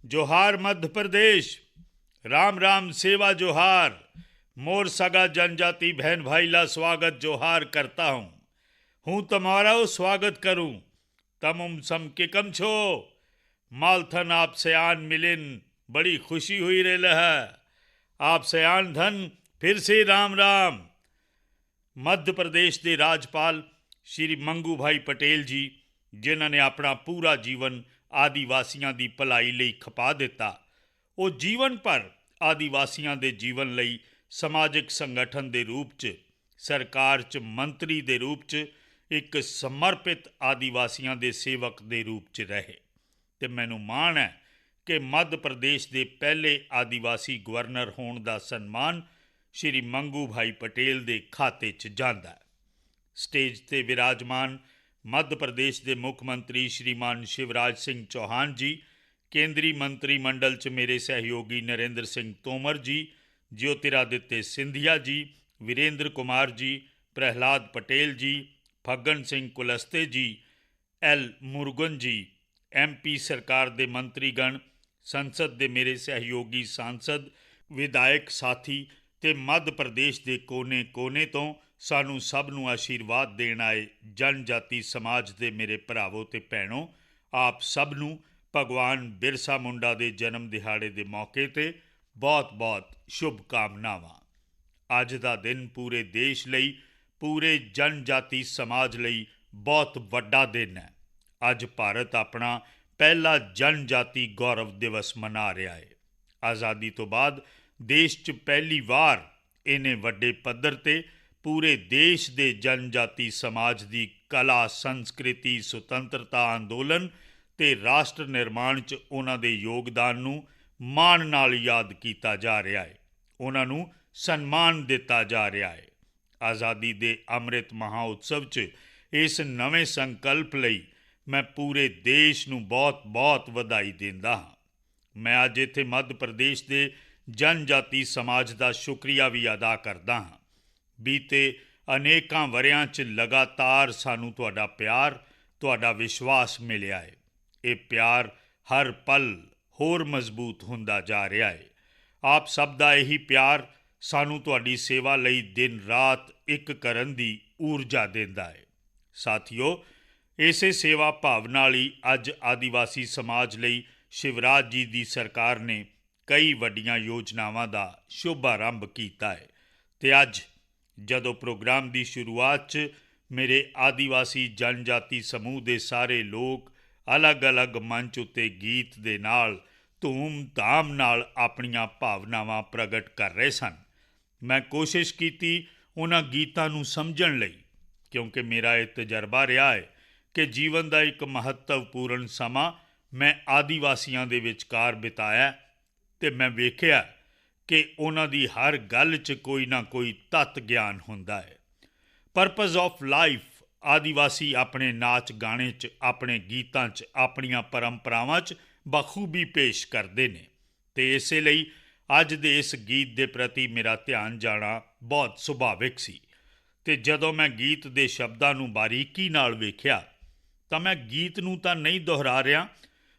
जोहार मध्य प्रदेश। राम राम सेवा जोहार। मोर सगा जनजाति बहन भाई ला स्वागत जोहार करता हूँ तुम्हारा स्वागत करूँ। तमुम सम के कम छो मालथन आपसे आन मिलिन बड़ी खुशी हुई रे है। आपसे आन धन फिर से राम राम। मध्य प्रदेश के राजपाल श्री मंगू भाई पटेल जी जिन्हों ने अपना पूरा जीवन आदिवासियों की भलाई लई खपा दिता, वो जीवन पर आदिवासियों के जीवन लई समाजिक संगठन के रूप च सरकार च मंत्री के रूप च एक समर्पित आदिवासियों के सेवक के रूप च रहे। तो मैनू माण है कि मध्य प्रदेश के पहले आदिवासी गवर्नर होने का सन्मान श्री मंगू भाई पटेल के खाते च जांदा है। स्टेज ते विराजमान मध्य प्रदेश के मुख मंत्री श्रीमान शिवराज सिंह चौहान जी, केंद्रीय मंत्रिमंडल च मेरे सहयोगी नरेंद्र सिंह तोमर जी, ज्योतिरादित्य सिंधिया जी, वीरेंद्र कुमार जी, प्रहलाद पटेल जी, फग्गन सिंह कुलस्ते जी, एल मुरुगन जी, MP सरकार के मंत्रीगण, संसद के मेरे सहयोगी सांसद, विधायक साथी ते मध्य प्रदेश के कोने कोने तो सानू सब नू आशीर्वाद देण आए जनजाति समाज के मेरे भरावो ते भैणों, आप सब नू भगवान बिरसा मुंडा के जन्म दिहाड़े के मौके ते बहुत बहुत शुभकामनावां। अज का दिन पूरे देश लई, पूरे जनजाति समाज लई बहुत वड्डा दिन है। अज भारत अपना पहला जनजाति गौरव दिवस मना रहा है। आज़ादी तो बाद देश च पहली वार इन्ने वड्डे पद्धर ते पूरे देश दे जनजाति समाज की कला, संस्कृति, सुतंत्रता अंदोलन ते राष्ट्र निर्माण च उन्हां दे योगदान नूं माण नाल याद किया जा रहा है, उन्हां नूं सन्मान दिता जा रहा है। आज़ादी दे अमृत महोत्सव च इस नवे संकल्प लई मैं पूरे देश नूं बहुत बहुत वधाई दिंदा हाँ। मैं अज इत्थे मध्य प्रदेश के जनजाति समाज का शुक्रिया भी अदा करदा हाँ। बीते अनेकां वरियां च लगातार सानू तुहाडा प्यार, तुहाडा विश्वास मिलिया है। ये प्यार हर पल होर मजबूत हुंदा जा रहा है। आप सब दा यही प्यार सानू तुहाडी सेवा लई दिन रात एक करन दी ऊर्जा दिंदा है। साथियों, इसे सेवा भावना ही अज आदिवासी समाज लई शिवराज जी की सरकार ने कई वड्डियां योजनावां दा शुभ आरंभ किया है। ते अज जदों प्रोग्राम की शुरुआत च मेरे आदिवासी जनजाति समूह के सारे लोग अलग अलग मंच उत्ते गीत दे नाल धूम धाम नाल अपनियां भावनावां प्रगट कर रहे सन, मैं कोशिश की उन्हां गीतां नूं समझण लई, क्योंकि मेरा यह तजर्बा रहा है कि जीवन का एक महत्वपूर्ण समा मैं आदिवासियों के विचकार बिताया ते मैं वेखिया कि उन्हां दी हर गल च कोई ना कोई तत्त ज्ञान हुंदा है। परपज़ ऑफ लाइफ आदिवासी अपने नाच गाने च, अपने गीतां च, अपनियां परंपरावां च बखूबी पेश करते हैं। तो इसे लई अज दे इस गीत के प्रति मेरा ध्यान जाना बहुत सुभाविक सी। ते जदों मैं गीत के शब्दां नूं बारीकी नाल वेखिया तो मैं गीत नूं तां नहीं दोहरा रहा,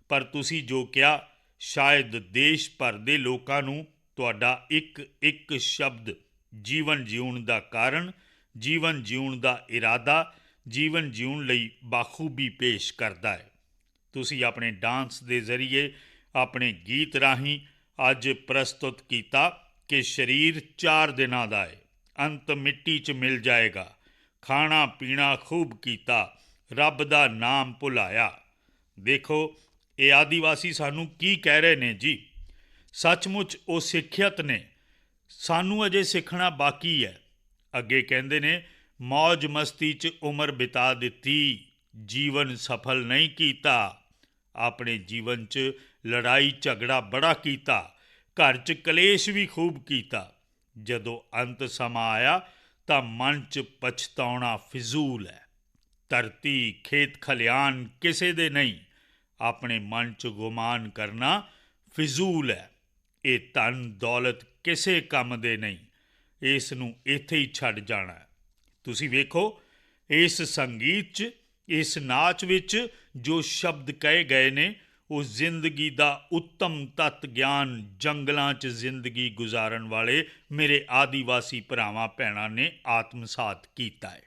पर तुसी जो कहा शायद देश भर दे लोकां नूं तुहाडा एक एक शब्द जीवन जीउण दा कारण, जीवन जीउण दा इरादा, जीवन जीउण लई बाखूबी पेश करदा है। तुसी अपने डांस के जरिए, अपने गीत राही अज प्रस्तुत किया कि शरीर 4 दिनां दा है, अंत मिट्टी च मिल जाएगा, खाना पीना खूब किया, रब दा नाम भुलाया। देखो ये आदिवासी सानू की कह रहे ने जी। सचमुच वो सिੱਖਿਅਤ ने, सानू अजे सिखना बाकी है। अगे कहते ने मौज मस्ती च उम्र बिता दिती, जीवन सफल नहीं किया। अपने जीवन च लड़ाई झगड़ा बड़ा किया, घर च कलेश भी खूब किया। जदों अंत समा आया तो मन च पछताउणा फिजूल है। धरती खेत खलियान किसे दे नहीं, अपने मन च गुमान करना फिजूल है। ये धन दौलत किसे काम दे नहीं, इस नूं इत्थे ही छड्ड जाना है। तुसी वेखो इस संगीत च, इस नाच विच जो शब्द कहे गए ने ਉਹ ਜ਼ਿੰਦਗੀ ਦਾ ਉੱਤਮ ਤੱਤ ਗਿਆਨ ਜੰਗਲਾਂ 'ਚ ਜ਼ਿੰਦਗੀ ਗੁਜ਼ਾਰਨ ਵਾਲੇ ਮੇਰੇ ਆਦੀਵਾਸੀ ਭਰਾਵਾਂ ਭੈਣਾਂ ਨੇ ਆਤਮਸਾਤ ਕੀਤਾ ਹੈ।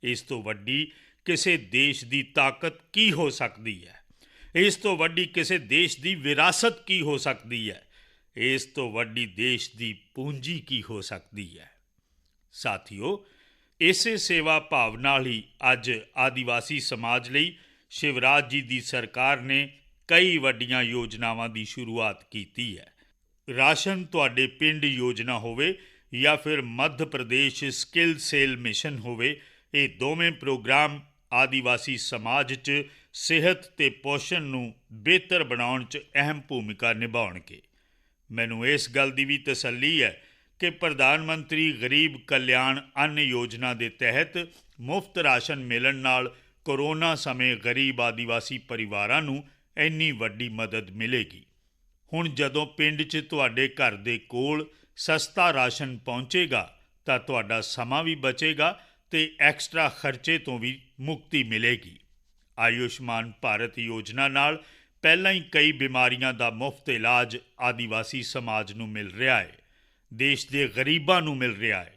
ਇਸ ਤੋਂ ਵੱਡੀ ਕਿਸੇ ਦੇਸ਼ ਦੀ ਤਾਕਤ ਕੀ ਹੋ ਸਕਦੀ ਹੈ? ਇਸ ਤੋਂ ਵੱਡੀ ਕਿਸੇ ਦੇਸ਼ ਦੀ ਵਿਰਾਸਤ ਕੀ ਹੋ ਸਕਦੀ ਹੈ? ਇਸ ਤੋਂ ਵੱਡੀ ਦੇਸ਼ ਦੀ ਪੂੰਜੀ ਕੀ ਹੋ ਸਕਦੀ ਹੈ? ਸਾਥੀਓ, ਇਸੇ ਸੇਵਾ ਭਾਵ ਨਾਲ ਹੀ ਅੱਜ ਆਦੀਵਾਸੀ ਸਮਾਜ ਲਈ ਸ਼ਿਵਰਾਜ ਜੀ ਦੀ ਸਰਕਾਰ ਨੇ ਕਈ ਵੱਡੀਆਂ ਯੋਜਨਾਵਾਂ ਦੀ ਸ਼ੁਰੂਆਤ ਕੀਤੀ ਹੈ। ਰਾਸ਼ਨ ਤੁਹਾਡੇ ਪਿੰਡ ਯੋਜਨਾ ਹੋਵੇ ਜਾਂ ਫਿਰ Madhya Pradesh skill sale mission ਹੋਵੇ, ਇਹ ਦੋਵੇਂ ਪ੍ਰੋਗਰਾਮ ਆਦੀਵਾਸੀ ਸਮਾਜ 'ਚ ਸਿਹਤ ਤੇ ਪੋਸ਼ਣ ਨੂੰ ਬਿਹਤਰ ਬਣਾਉਣ 'ਚ ਅਹਿਮ ਭੂਮਿਕਾ ਨਿਭਾਉਣਗੇ। ਮੈਨੂੰ ਇਸ ਗੱਲ ਦੀ ਵੀ ਤਸੱਲੀ ਹੈ ਕਿ ਪ੍ਰਧਾਨ ਮੰਤਰੀ ਗਰੀਬ ਕਲਿਆਣ ਅੰਨ ਯੋਜਨਾ ਦੇ ਤਹਿਤ ਮੁਫਤ ਰਾਸ਼ਨ ਮਿਲਣ ਨਾਲ ਕੋਰੋਨਾ ਸਮੇਂ ਗਰੀਬ ਆਦੀਵਾਸੀ ਪਰਿਵਾਰਾਂ ਨੂੰ ਇੰਨੀ ਵੱਡੀ ਮਦਦ ਮਿਲੇਗੀ। ਹੁਣ ਜਦੋਂ ਪਿੰਡ 'ਚ ਤੁਹਾਡੇ ਘਰ ਦੇ ਕੋਲ ਸਸਤਾ ਰਾਸ਼ਨ ਪਹੁੰਚੇਗਾ ਤਾਂ ਤੁਹਾਡਾ ਸਮਾਂ ਵੀ ਬਚੇਗਾ ਤੇ ਐਕਸਟਰਾ ਖਰਚੇ ਤੋਂ ਵੀ ਮੁਕਤੀ ਮਿਲੇਗੀ। ਆਯੁਸ਼ਮਾਨ ਭਾਰਤ ਯੋਜਨਾ ਨਾਲ ਪਹਿਲਾਂ ਹੀ ਕਈ ਬਿਮਾਰੀਆਂ ਦਾ ਮੁਫਤ ਇਲਾਜ ਆਦੀਵਾਸੀ ਸਮਾਜ ਨੂੰ ਮਿਲ ਰਿਹਾ ਹੈ, ਦੇਸ਼ ਦੇ ਗਰੀਬਾਂ ਨੂੰ ਮਿਲ ਰਿਹਾ ਹੈ।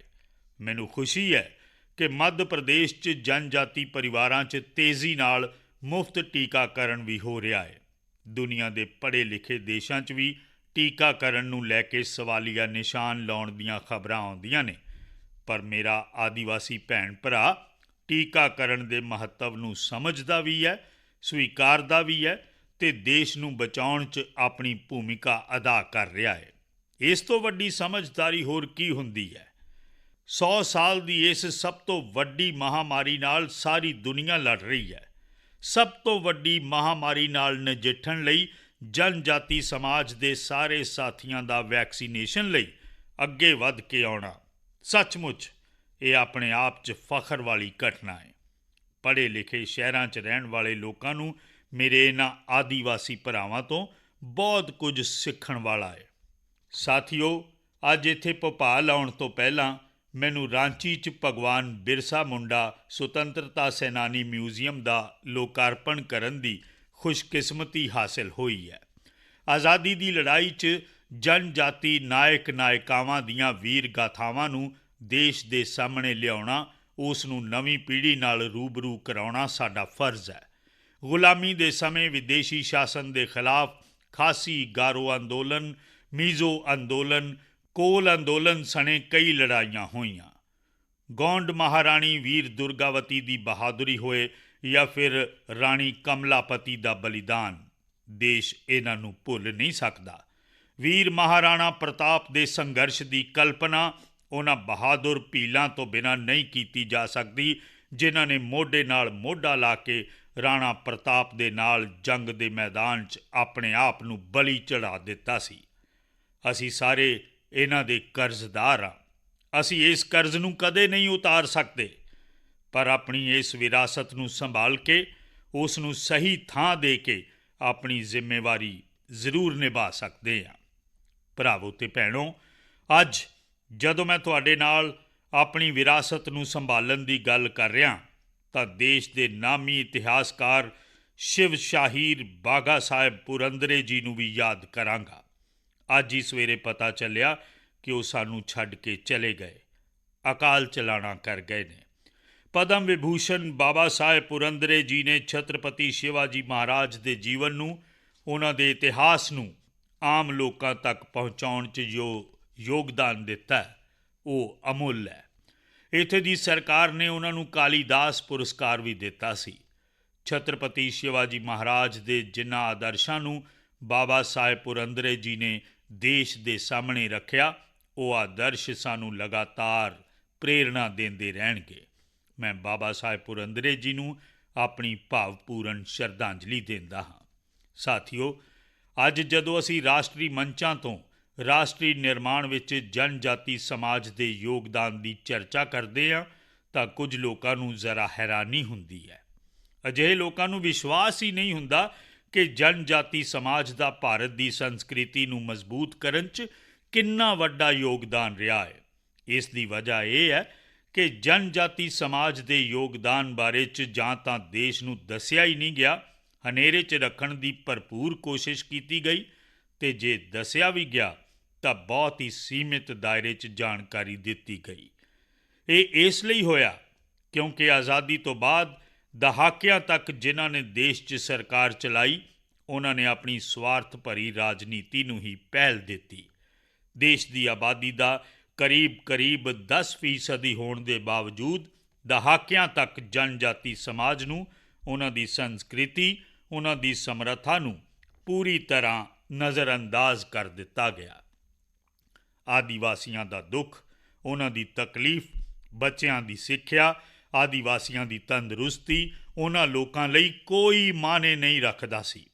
ਮੈਨੂੰ ਖੁਸ਼ੀ ਹੈ ਕਿ ਮੱਧ ਪ੍ਰਦੇਸ਼ 'ਚ ਜਨਜਾਤੀ ਪਰਿਵਾਰਾਂ 'ਚ ਤੇਜ਼ੀ ਨਾਲ ਮੁਫਤ ਟੀਕਾਕਰਨ ਵੀ ਹੋ ਰਿਹਾ ਹੈ। ਦੁਨੀਆ ਦੇ ਪੜ੍ਹੇ ਲਿਖੇ ਦੇਸ਼ਾਂ 'ਚ ਵੀ ਟੀਕਾਕਰਨ ਨੂੰ ਲੈ ਕੇ ਸਵਾਲੀਆ ਨਿਸ਼ਾਨ ਲਾਉਣ ਦੀਆਂ ਖਬਰਾਂ ਆਉਂਦੀਆਂ ਨੇ, ਪਰ ਮੇਰਾ ਆਦੀਵਾਸੀ ਭੈਣ ਭਰਾ ਟੀਕਾਕਰਨ ਦੇ ਮਹੱਤਵ ਨੂੰ ਸਮਝਦਾ ਵੀ ਹੈ, ਸਵੀਕਾਰਦਾ ਵੀ ਹੈ ਤੇ ਦੇਸ਼ ਨੂੰ ਬਚਾਉਣ 'ਚ ਆਪਣੀ ਭੂਮਿਕਾ ਅਦਾ ਕਰ ਰਿਹਾ ਹੈ। ਇਸ ਤੋਂ ਵੱਡੀ ਸਮਝਦਾਰੀ ਹੋਰ ਕੀ ਹੁੰਦੀ ਹੈ? 100 ਸਾਲ ਦੀ ਇਸ ਸਭ ਤੋਂ ਵੱਡੀ ਮਹਾਮਾਰੀ ਨਾਲ ਸਾਰੀ ਦੁਨੀਆ ਲੜ ਰਹੀ ਹੈ। ਸਭ ਤੋਂ ਵੱਡੀ ਮਹਾਮਾਰੀ ਨਾਲ ਨਜਿੱਠਣ ਲਈ ਜਨਜਾਤੀ ਸਮਾਜ ਦੇ ਸਾਰੇ ਸਾਥੀਆਂ ਦਾ ਵੈਕਸੀਨੇਸ਼ਨ ਲਈ ਅੱਗੇ ਵੱਧ ਕੇ ਆਉਣਾ ਸੱਚਮੁੱਚ ਇਹ ਆਪਣੇ ਆਪ 'ਚ ਫਖਰ ਵਾਲੀ ਘਟਨਾ ਹੈ। ਪੜ੍ਹੇ ਲਿਖੇ ਸ਼ਹਿਰਾਂ 'ਚ ਰਹਿਣ ਵਾਲੇ ਲੋਕਾਂ ਨੂੰ ਮੇਰੇ ਇਹਨਾਂ ਆਦੀਵਾਸੀ ਭਰਾਵਾਂ ਤੋਂ ਬਹੁਤ ਕੁਝ ਸਿੱਖਣ ਵਾਲਾ ਹੈ। ਸਾਥੀਓ, ਅੱਜ ਇੱਥੇ ਭੋਪਾਲ ਆਉਣ ਤੋਂ ਪਹਿਲਾਂ ਮੈਨੂੰ ਰਾਂਚੀ 'ਚ ਭਗਵਾਨ ਬਿਰਸਾ ਮੁੰਡਾ ਸੁਤੰਤਰਤਾ ਸੈਨਾਨੀ ਮਿਊਜ਼ੀਅਮ ਦਾ ਲੋਕਾਰਪਣ ਕਰਨ ਦੀ ਖੁਸ਼ਕਿਸਮਤੀ ਹਾਸਿਲ ਹੋਈ ਹੈ। ਆਜ਼ਾਦੀ ਦੀ ਲੜਾਈ 'ਚ ਜਨਜਾਤੀ ਨਾਇਕ ਨਾਇਕਾਵਾਂ ਦੀਆਂ ਵੀਰ ਗਾਥਾਵਾਂ ਨੂੰ ਦੇਸ਼ ਦੇ ਸਾਹਮਣੇ ਲਿਆਉਣਾ, ਉਸ ਨੂੰ ਨਵੀਂ ਪੀੜ੍ਹੀ ਨਾਲ ਰੂਬਰੂ ਕਰਾਉਣਾ ਸਾਡਾ ਫਰਜ਼ ਹੈ। ਗੁਲਾਮੀ ਦੇ ਸਮੇਂ ਵਿਦੇਸ਼ੀ ਸ਼ਾਸਨ ਦੇ ਖਿਲਾਫ ਖਾਸੀ ਗਾਰੋ ਅੰਦੋਲਨ, ਮੀਜ਼ੋ ਅੰਦੋਲਨ, ਕੋਲ ਅੰਦੋਲਨ ਸਣੇ ਕਈ ਲੜਾਈਆਂ ਹੋਈਆਂ। ਗੌਂਡ ਮਹਾਰਾਣੀ ਵੀਰ ਦੁਰਗਾਵਤੀ ਦੀ ਬਹਾਦਰੀ ਹੋਏ ਜਾਂ ਫਿਰ ਰਾਣੀ ਕਮਲਾਪਤੀ ਦਾ ਬਲੀਦਾਨ, ਦੇਸ਼ ਇਹਨਾਂ ਨੂੰ ਭੁੱਲ ਨਹੀਂ ਸਕਦਾ। ਵੀਰ ਮਹਾਰਾਣਾ ਪ੍ਰਤਾਪ ਦੇ ਸੰਘਰਸ਼ ਦੀ ਕਲਪਨਾ ਉਹਨਾਂ ਬਹਾਦਰ ਭੀਲਾਂ ਤੋਂ ਬਿਨਾਂ ਨਹੀਂ ਕੀਤੀ ਜਾ ਸਕਦੀ, ਜਿਨ੍ਹਾਂ ਨੇ ਮੋਢੇ ਨਾਲ ਮੋਢਾ ਲਾ ਕੇ ਰਾਣਾ ਪ੍ਰਤਾਪ ਦੇ ਨਾਲ ਜੰਗ ਦੇ ਮੈਦਾਨ 'ਚ ਆਪਣੇ ਆਪ ਨੂੰ ਬਲੀ ਚੜ੍ਹਾ ਦਿੱਤਾ ਸੀ। ਅਸੀਂ ਸਾਰੇ ਇਹਨਾਂ ਦੇ ਕਰਜ਼ਦਾਰ ਹਾਂ। ਅਸੀਂ ਇਸ ਕਰਜ਼ ਨੂੰ ਕਦੇ ਨਹੀਂ ਉਤਾਰ ਸਕਦੇ, ਪਰ ਆਪਣੀ ਇਸ ਵਿਰਾਸਤ ਨੂੰ ਸੰਭਾਲ ਕੇ ਉਸ ਨੂੰ ਸਹੀ ਥਾਂ ਦੇ ਕੇ ਆਪਣੀ ਜ਼ਿੰਮੇਵਾਰੀ ਜ਼ਰੂਰ ਨਿਭਾ ਸਕਦੇ ਹਾਂ। ਭਰਾਵੋ ਤੇ ਭੈਣੋ, ਅੱਜ ਜਦੋਂ ਮੈਂ ਤੁਹਾਡੇ ਨਾਲ ਆਪਣੀ ਵਿਰਾਸਤ ਨੂੰ ਸੰਭਾਲਣ ਦੀ ਗੱਲ ਕਰ ਰਿਹਾ ਤਾਂ ਦੇਸ਼ ਦੇ ਨਾਮੀ ਇਤਿਹਾਸਕਾਰ ਸ਼ਿਵ ਸ਼ਾਹੀਰ ਬਾਘਾ ਸਾਹਿਬ ਪੁਰੰਦਰੇ ਜੀ ਨੂੰ ਵੀ ਯਾਦ ਕਰਾਂਗਾ। ਅੱਜ ਹੀ ਸਵੇਰੇ ਪਤਾ ਚੱਲਿਆ ਕਿ ਉਹ ਸਾਨੂੰ ਛੱਡ ਕੇ ਚਲੇ ਗਏ, ਅਕਾਲ ਚਲਾਣਾ ਕਰ ਗਏ ਨੇ। ਪਦਮ ਵਿਭੂਸ਼ਣ ਬਾਬਾ ਸਾਹਿਬ ਪੁਰੰਦਰੇ ਜੀ ਨੇ ਛਤਰਪਤੀ ਸ਼ਿਵਾਜੀ ਮਹਾਰਾਜ ਦੇ ਜੀਵਨ ਨੂੰ, ਉਹਨਾਂ ਦੇ ਇਤਿਹਾਸ ਨੂੰ ਆਮ ਲੋਕਾਂ ਤੱਕ ਪਹੁੰਚਾਉਣ 'ਚ ਜੋ ਯੋਗਦਾਨ ਦਿੱਤਾ ਉਹ ਅਮੁੱਲ ਹੈ। ਇੱਥੇ ਦੀ ਸਰਕਾਰ ਨੇ ਉਹਨਾਂ ਨੂੰ ਕਾਲੀਦਾਸ ਪੁਰਸਕਾਰ ਵੀ ਦਿੱਤਾ ਸੀ। ਛਤਰਪਤੀ ਸ਼ਿਵਾਜੀ ਮਹਾਰਾਜ ਦੇ ਜਿਨ੍ਹਾਂ ਆਦਰਸ਼ਾਂ ਨੂੰ ਬਾਬਾ ਸਾਹਿਬ ਪੁਰੰਦਰੇ ਜੀ ਨੇ ਦੇਸ਼ ਦੇ ਸਾਹਮਣੇ ਰੱਖਿਆ, ਉਹ ਆਦਰਸ਼ ਸਾਨੂੰ ਲਗਾਤਾਰ ਪ੍ਰੇਰਣਾ ਦਿੰਦੇ ਰਹਿਣਗੇ। ਮੈਂ ਬਾਬਾ ਸਾਹਿਬ ਪੁਰੰਦਰੇ ਜੀ ਨੂੰ ਆਪਣੀ ਭਾਵਪੂਰਨ ਸ਼ਰਧਾਂਜਲੀ ਦਿੰਦਾ ਹਾਂ। ਸਾਥੀਓ, ਅੱਜ ਜਦੋਂ ਅਸੀਂ ਰਾਸ਼ਟਰੀ ਮੰਚਾਂ ਤੋਂ ਰਾਸ਼ਟਰੀ ਨਿਰਮਾਣ ਵਿੱਚ ਜਨਜਾਤੀ ਸਮਾਜ ਦੇ ਯੋਗਦਾਨ ਦੀ ਚਰਚਾ ਕਰਦੇ ਹਾਂ ਤਾਂ ਕੁਝ ਲੋਕਾਂ ਨੂੰ ਜ਼ਰਾ ਹੈਰਾਨੀ ਹੁੰਦੀ ਹੈ। ਅਜਿਹੇ ਲੋਕਾਂ ਨੂੰ ਵਿਸ਼ਵਾਸ ਹੀ ਨਹੀਂ ਹੁੰਦਾ ਕਿ ਜਨਜਾਤੀ ਸਮਾਜ ਦਾ ਭਾਰਤ ਦੀ ਸੰਸਕ੍ਰਿਤੀ ਨੂੰ ਮਜ਼ਬੂਤ ਕਰਨ 'ਚ ਕਿੰਨਾ ਵੱਡਾ ਯੋਗਦਾਨ ਰਿਹਾ ਹੈ। ਇਸ ਦੀ ਵਜ੍ਹਾ ਇਹ ਹੈ ਕਿ ਜਨਜਾਤੀ ਸਮਾਜ ਦੇ ਯੋਗਦਾਨ ਬਾਰੇ 'ਚ ਜਾਂ ਤਾਂ ਦੇਸ਼ ਨੂੰ ਦੱਸਿਆ ਹੀ ਨਹੀਂ ਗਿਆ, ਹਨੇਰੇ 'ਚ ਰੱਖਣ ਦੀ ਭਰਪੂਰ ਕੋਸ਼ਿਸ਼ ਕੀਤੀ ਗਈ ਤੇ ਜੇ ਦੱਸਿਆ ਵੀ ਗਿਆ ਤਾਂ ਬਹੁਤ ਹੀ ਸੀਮਿਤ ਦਾਇਰੇ 'ਚ ਜਾਣਕਾਰੀ ਦਿੱਤੀ ਗਈ। ਇਹ ਇਸ ਲਈ ਹੋਇਆ ਕਿਉਂਕਿ ਆਜ਼ਾਦੀ ਤੋਂ ਬਾਅਦ ਦਹਾਕਿਆਂ ਤੱਕ ਜਿਨ੍ਹਾਂ ਨੇ ਦੇਸ਼ 'ਚ ਸਰਕਾਰ ਚਲਾਈ, ਉਹਨਾਂ ਨੇ ਆਪਣੀ ਸਵਾਰਥ ਭਰੀ ਰਾਜਨੀਤੀ ਨੂੰ ਹੀ ਪਹਿਲ ਦਿੱਤੀ। ਦੇਸ਼ ਦੀ ਆਬਾਦੀ ਦਾ ਕਰੀਬ 10% ਹੋਣ ਦੇ ਬਾਵਜੂਦ ਦਹਾਕਿਆਂ ਤੱਕ ਜਨਜਾਤੀ ਸਮਾਜ ਨੂੰ ਉਹਨਾਂ ਦੀ ਸੰਸਕ੍ਰਿਤੀ, ਉਹਨਾਂ ਦੀ ਸਮਰੱਥਾ ਨੂੰ ਪੂਰੀ ਤਰ੍ਹਾਂ ਨਜ਼ਰਅੰਦਾਜ਼ ਕਰ ਦਿੱਤਾ ਗਿਆ। ਆਦੀਵਾਸੀਆਂ ਦਾ ਦੁੱਖ, ਉਹਨਾਂ ਦੀ ਤਕਲੀਫ, ਬੱਚਿਆਂ ਦੀ ਸਿੱਖਿਆ, ਆਦੀਵਾਸੀਆਂ ਦੀ ਤੰਦਰੁਸਤੀ ਉਹਨਾਂ ਲੋਕਾਂ ਲਈ ਕੋਈ ਮਾਅਨੇ ਨਹੀਂ ਰੱਖਦਾ ਸੀ।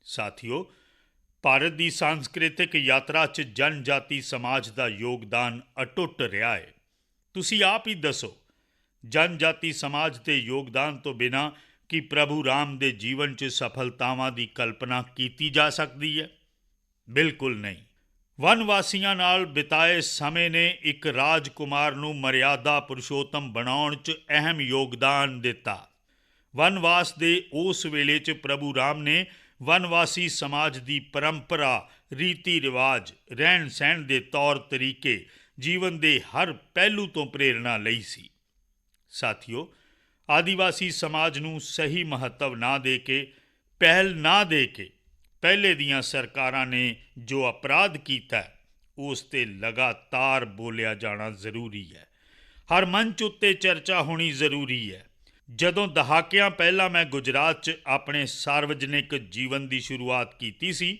ਸਾਥੀਓ, ਭਾਰਤ ਦੀ ਸਾਂਸਕ੍ਰਿਤਿਕ ਯਾਤਰਾ 'ਚ ਜਨਜਾਤੀ ਸਮਾਜ ਦਾ ਯੋਗਦਾਨ ਅਟੁੱਟ ਰਿਹਾ ਹੈ। ਤੁਸੀਂ ਆਪ ਹੀ ਦੱਸੋ, ਜਨਜਾਤੀ ਸਮਾਜ ਦੇ ਯੋਗਦਾਨ ਤੋਂ ਬਿਨਾਂ ਕੀ ਪ੍ਰਭੂ ਰਾਮ ਦੇ ਜੀਵਨ 'ਚ ਸਫਲਤਾਵਾਂ ਦੀ ਕਲਪਨਾ ਕੀਤੀ ਜਾ ਸਕਦੀ ਹੈ? ਬਿਲਕੁਲ ਨਹੀਂ। ਵਨਵਾਸੀਆਂ ਨਾਲ ਬਿਤਾਏ ਸਮੇਂ ਨੇ ਇੱਕ ਰਾਜਕੁਮਾਰ ਨੂੰ ਮਰਿਆਦਾ ਪੁਰਸ਼ੋਤਮ ਬਣਾਉਣ 'ਚ ਅਹਿਮ ਯੋਗਦਾਨ ਦਿੱਤਾ। ਵਨਵਾਸ ਦੇ ਉਸ ਵੇਲੇ 'ਚ ਪ੍ਰਭੂ ਰਾਮ ਨੇ ਵਨਵਾਸੀ ਸਮਾਜ ਦੀ ਪਰੰਪਰਾ, ਰੀਤੀ ਰਿਵਾਜ, ਰਹਿਣ ਸਹਿਣ ਦੇ ਤੌਰ ਤਰੀਕੇ, ਜੀਵਨ ਦੇ ਹਰ ਪਹਿਲੂ ਤੋਂ ਪ੍ਰੇਰਣਾ ਲਈ ਸੀ। ਸਾਥੀਓ, ਆਦੀਵਾਸੀ ਸਮਾਜ ਨੂੰ ਸਹੀ ਮਹੱਤਵ ਨਾ ਦੇ ਕੇ, ਪਹਿਲ ਨਾ ਦੇ ਕੇ ਪਹਿਲੇ ਦੀਆਂ ਸਰਕਾਰਾਂ ਨੇ ਜੋ ਅਪਰਾਧ ਕੀਤਾ, ਉਸ 'ਤੇ ਲਗਾਤਾਰ ਬੋਲਿਆ ਜਾਣਾ ਜ਼ਰੂਰੀ ਹੈ। ਹਰ ਮੰਚ ਉੱਤੇ ਚਰਚਾ ਹੋਣੀ ਜ਼ਰੂਰੀ ਹੈ। ਜਦੋਂ ਦਹਾਕਿਆਂ ਪਹਿਲਾਂ ਮੈਂ ਗੁਜਰਾਤ 'ਚ ਆਪਣੇ ਸਾਰਵਜਨਿਕ ਜੀਵਨ ਦੀ ਸ਼ੁਰੂਆਤ ਕੀਤੀ ਸੀ,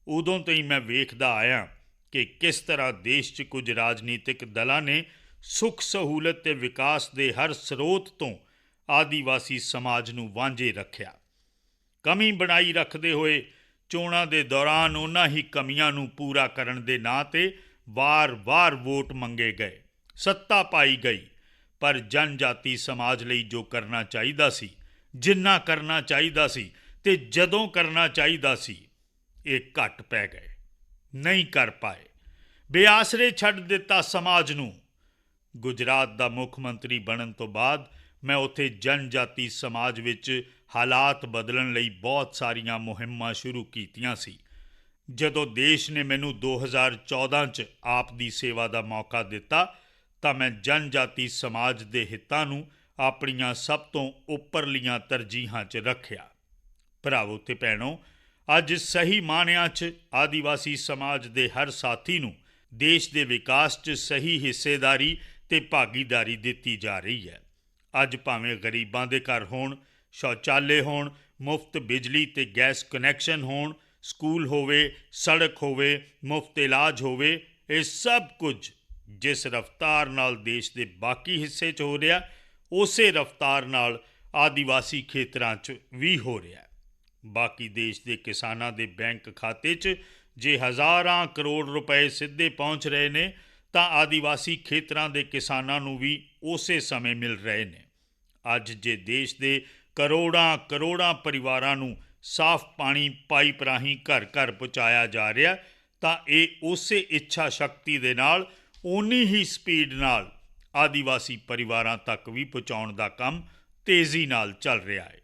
ਉਦੋਂ ਤੋਂ ਹੀ ਮੈਂ ਵੇਖਦਾ ਆਇਆ ਕਿ ਕਿਸ ਤਰ੍ਹਾਂ ਦੇਸ਼ 'ਚ ਕੁਝ ਰਾਜਨੀਤਿਕ ਦਲਾਂ ਨੇ ਸੁੱਖ ਸਹੂਲਤ ਤੇ ਵਿਕਾਸ ਦੇ ਹਰ ਸਰੋਤ ਤੋਂ ਆਦੀਵਾਸੀ ਸਮਾਜ ਨੂੰ ਵਾਂਝੇ ਰੱਖਿਆ। ਕਮੀ ਬਣਾਈ ਰੱਖਦੇ ਹੋਏ ਚੋਣਾਂ ਦੇ ਦੌਰਾਨ ਉਹਨਾਂ ਹੀ ਕਮੀਆਂ ਨੂੰ ਪੂਰਾ ਕਰਨ ਦੇ ਨਾਂ 'ਤੇ ਵਾਰ-ਵਾਰ ਵੋਟ ਮੰਗੇ ਗਏ, ਸੱਤਾ ਪਾਈ ਗਈ, ਪਰ ਜਨਜਾਤੀ ਸਮਾਜ ਲਈ ਜੋ ਕਰਨਾ ਚਾਹੀਦਾ ਸੀ, ਜਿੰਨਾ ਕਰਨਾ ਚਾਹੀਦਾ ਸੀ ਤੇ ਜਦੋਂ ਕਰਨਾ ਚਾਹੀਦਾ ਸੀ, ਇਹ ਘੱਟ ਪੈ ਗਏ, ਨਹੀਂ ਕਰ ਪਾਏ, ਬੇਆਸਰੇ ਛੱਡ ਦਿੱਤਾ ਸਮਾਜ ਨੂੰ। ਗੁਜਰਾਤ ਦਾ ਮੁੱਖ ਮੰਤਰੀ ਬਣਨ ਤੋਂ ਬਾਅਦ ਮੈਂ ਉੱਥੇ ਜਨਜਾਤੀ ਸਮਾਜ ਵਿੱਚ ਹਾਲਾਤ ਬਦਲਣ ਲਈ ਬਹੁਤ ਸਾਰੀਆਂ ਮੁਹਿੰਮਾਂ ਸ਼ੁਰੂ ਕੀਤੀਆਂ ਸੀ। ਜਦੋਂ ਦੇਸ਼ ਨੇ ਮੈਨੂੰ 2014 'ਚ ਆਪ ਦੀ ਸੇਵਾ ਦਾ ਮੌਕਾ ਦਿੱਤਾ ਤਾਂ ਮੈਂ ਜਨਜਾਤੀ ਸਮਾਜ ਦੇ ਹਿੱਤਾਂ ਨੂੰ ਆਪਣੀਆਂ ਸਭ ਤੋਂ ਉੱਪਰਲੀਆਂ ਤਰਜੀਹਾਂ 'ਚ ਰੱਖਿਆ। ਭਰਾਵੋ ਤੇ ਭੈਣੋ, ਅੱਜ ਸਹੀ ਮਾਅਨਿਆਂ 'ਚ ਆਦੀਵਾਸੀ ਸਮਾਜ ਦੇ ਹਰ ਸਾਥੀ ਨੂੰ ਦੇਸ਼ ਦੇ ਵਿਕਾਸ 'ਚ ਸਹੀ ਹਿੱਸੇਦਾਰੀ ਤੇ ਭਾਗੀਦਾਰੀ ਦਿੱਤੀ ਜਾ ਰਹੀ ਹੈ। ਅੱਜ ਭਾਵੇਂ ਗਰੀਬਾਂ ਦੇ ਘਰ ਹੋਣ, ਸ਼ੌਚਾਲੇ ਹੋਣ, ਮੁਫਤ ਬਿਜਲੀ ਤੇ ਗੈਸ ਕਨੈਕਸ਼ਨ ਹੋਣ, ਸਕੂਲ ਹੋਵੇ, ਸੜਕ ਹੋਵੇ, ਮੁਫਤ ਇਲਾਜ ਹੋਵੇ, ਇਹ ਸਭ ਕੁਝ ਜਿਸ ਰਫ਼ਤਾਰ ਨਾਲ ਦੇਸ਼ ਦੇ ਬਾਕੀ ਹਿੱਸੇ 'ਚ ਹੋ ਰਿਹਾ, ਉਸੇ ਰਫ਼ਤਾਰ ਨਾਲ ਆਦੀਵਾਸੀ ਖੇਤਰਾਂ 'ਚ ਵੀ ਹੋ ਰਿਹਾ। ਬਾਕੀ ਦੇਸ਼ ਦੇ ਕਿਸਾਨਾਂ ਦੇ ਬੈਂਕ ਖਾਤੇ 'ਚ ਜੇ ਹਜ਼ਾਰਾਂ ਕਰੋੜ ਰੁਪਏ ਸਿੱਧੇ ਪਹੁੰਚ ਰਹੇ ਨੇ ਤਾਂ ਆਦੀਵਾਸੀ ਖੇਤਰਾਂ ਦੇ ਕਿਸਾਨਾਂ ਨੂੰ ਵੀ ਉਸੇ ਸਮੇਂ ਮਿਲ ਰਹੇ ਨੇ। ਅੱਜ ਜੇ ਦੇਸ਼ ਦੇ ਕਰੋੜਾਂ ਪਰਿਵਾਰਾਂ ਨੂੰ ਸਾਫ਼ ਪਾਣੀ ਪਾਈਪ ਰਾਹੀਂ ਘਰ ਘਰ ਪਹੁੰਚਾਇਆ ਜਾ ਰਿਹਾ ਤਾਂ ਇਹ ਉਸੇ ਇੱਛਾ ਸ਼ਕਤੀ ਦੇ ਨਾਲ, ਓਨੀ ਹੀ ਸਪੀਡ ਨਾਲ ਆਦੀਵਾਸੀ ਪਰਿਵਾਰਾਂ ਤੱਕ ਵੀ ਪਹੁੰਚਾਉਣ ਦਾ ਕੰਮ ਤੇਜ਼ੀ ਨਾਲ ਚੱਲ ਰਿਹਾ ਹੈ।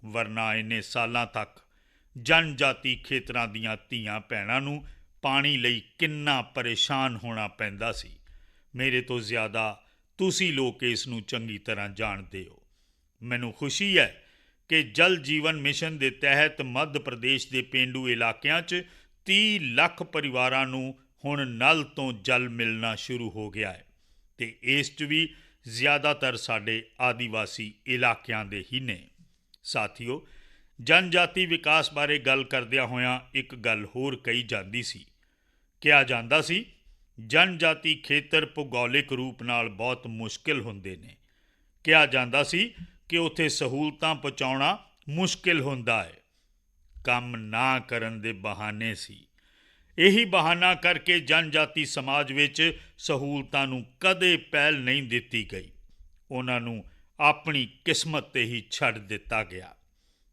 ਵਰਨਾ ਇੰਨੇ ਸਾਲਾਂ ਤੱਕ ਜਨਜਾਤੀ ਖੇਤਰਾਂ ਦੀਆਂ ਧੀਆਂ ਭੈਣਾਂ ਨੂੰ ਪਾਣੀ ਲਈ ਕਿੰਨਾ ਪਰੇਸ਼ਾਨ ਹੋਣਾ ਪੈਂਦਾ ਸੀ। ਮੇਰੇ ਤੋਂ ਜ਼ਿਆਦਾ ਤੁਸੀਂ ਲੋਕ ਇਸ ਨੂੰ ਚੰਗੀ ਤਰ੍ਹਾਂ ਜਾਣਦੇ ਹੋ। ਮੈਨੂੰ ਖੁਸ਼ੀ ਹੈ ਕਿ ਜਲ ਜੀਵਨ ਮਿਸ਼ਨ ਦੇ ਤਹਿਤ ਮੱਧ ਪ੍ਰਦੇਸ਼ ਦੇ ਪੇਂਡੂ ਇਲਾਕਿਆਂ 'ਚ 30 ਲੱਖ ਪਰਿਵਾਰਾਂ ਨੂੰ ਹੁਣ ਨਲ ਤੋਂ ਜਲ ਮਿਲਣਾ ਸ਼ੁਰੂ ਹੋ ਗਿਆ ਹੈ ਤੇ ਇਸ 'ਚ ਵੀ ਜ਼ਿਆਦਾਤਰ ਸਾਡੇ ਆਦੀਵਾਸੀ ਇਲਾਕਿਆਂ ਦੇ ਹੀ ਨੇ। ਸਾਥੀਓ, ਜਨਜਾਤੀ ਵਿਕਾਸ ਬਾਰੇ ਗੱਲ ਕਰਦਿਆਂ ਹੋਇਆਂ ਇੱਕ ਗੱਲ ਹੋਰ ਕਹੀ ਜਾਂਦੀ ਸੀ। ਕਿਹਾ ਜਾਂਦਾ ਸੀ ਜਨਜਾਤੀ ਖੇਤਰ ਭੂਗੋਲਿਕ ਰੂਪ ਨਾਲ ਬਹੁਤ ਮੁਸ਼ਕਿਲ ਹੁੰਦੇ ਨੇ। ਕਿਹਾ ਜਾਂਦਾ ਸੀ ਕਿ ਉੱਥੇ ਸਹੂਲਤਾਂ ਪਹੁੰਚਾਉਣਾ ਮੁਸ਼ਕਿਲ ਹੁੰਦਾ ਹੈ। ਕੰਮ ਨਾ ਕਰਨ ਦੇ ਬਹਾਨੇ ਸੀ। ਇਹੀ ਬਹਾਨਾ ਕਰਕੇ ਜਨਜਾਤੀ ਸਮਾਜ ਵਿੱਚ ਸਹੂਲਤਾਂ ਨੂੰ ਕਦੇ ਪਹਿਲ ਨਹੀਂ ਦਿੱਤੀ ਗਈ। ਉਹਨਾਂ ਨੂੰ ਆਪਣੀ ਕਿਸਮਤ 'ਤੇ ਹੀ ਛੱਡ ਦਿੱਤਾ ਗਿਆ।